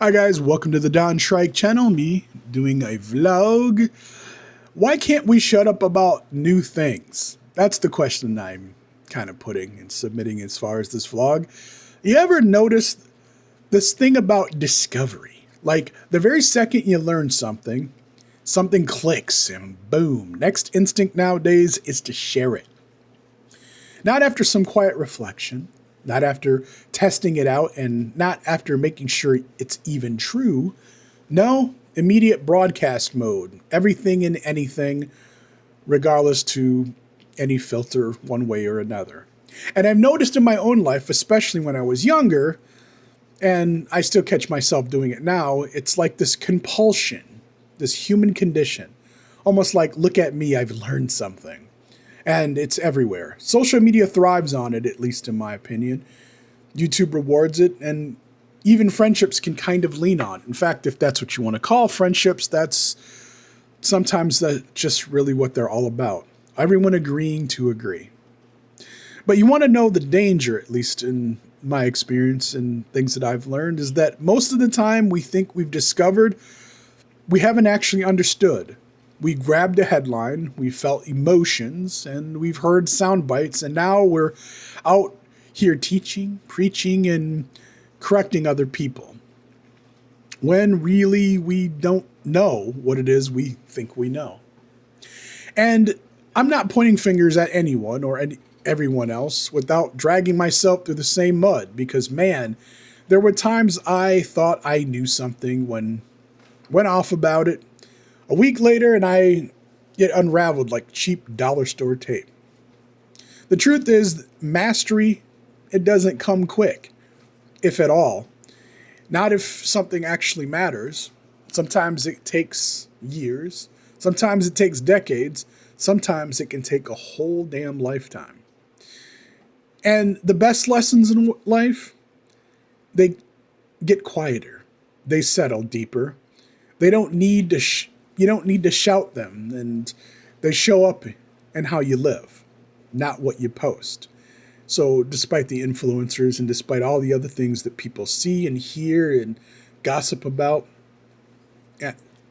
Hi guys, welcome to the Shrike channel, me doing a vlog. Why can't we shut up about new things? That's the question I'm kind of putting and submitting as far as this vlog. You ever notice this thing about discovery? Like the very second you learn something, something clicks and boom. Next instinct nowadays is to share it. Not after some quiet reflection, not after testing it out, and not after making sure it's even true. No, immediate broadcast mode. Everything and anything, regardless to any filter one way or another. And I've noticed in my own life, especially when I was younger, and I still catch myself doing it now, it's like this compulsion, this human condition. Almost like, look at me, I've learned something. And it's everywhere. Social media thrives on it, at least in my opinion. YouTube rewards it, and even friendships can kind of lean on. In fact, if that's what you want to call friendships, that's sometimes just really what they're all about. Everyone agreeing to agree. But you want to know the danger, at least in my experience and things that I've learned, is that most of the time we think we've discovered, we haven't actually understood. We grabbed a headline, we felt emotions, and we've heard sound bites, and now we're out here teaching, preaching, and correcting other people. When really we don't know what it is we think we know. And I'm not pointing fingers at anyone or everyone else without dragging myself through the same mud, because man, there were times I thought I knew something, went off about it, a week later, and I get unraveled like cheap dollar store tape. The truth is, mastery, it doesn't come quick, if at all. Not if something actually matters. Sometimes it takes years. Sometimes it takes decades. Sometimes it can take a whole damn lifetime. And the best lessons in life, they get quieter. They settle deeper. They don't need to you don't need to shout them, and they show up in how you live, not what you post. So despite the influencers and despite all the other things that people see and hear and gossip about,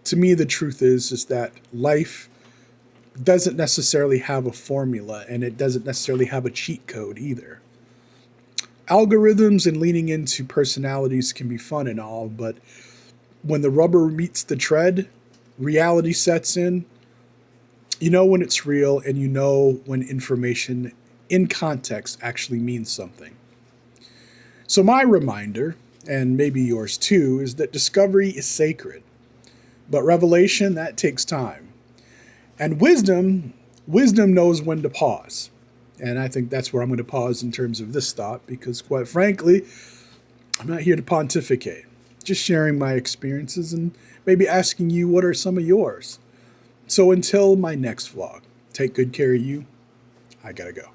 to me the truth is that life doesn't necessarily have a formula, and it doesn't necessarily have a cheat code either. Algorithms and leaning into personalities can be fun and all, but when the rubber meets the tread, reality sets in. You know when it's real, and you know when information in context actually means something. So my reminder, and maybe yours too, is that discovery is sacred, but revelation, that takes time. And wisdom knows when to pause. And I think that's where I'm going to pause in terms of this thought, because quite frankly, I'm not here to pontificate. Just sharing my experiences and maybe asking you what are some of yours. So until my next vlog, take good care of you. I gotta go.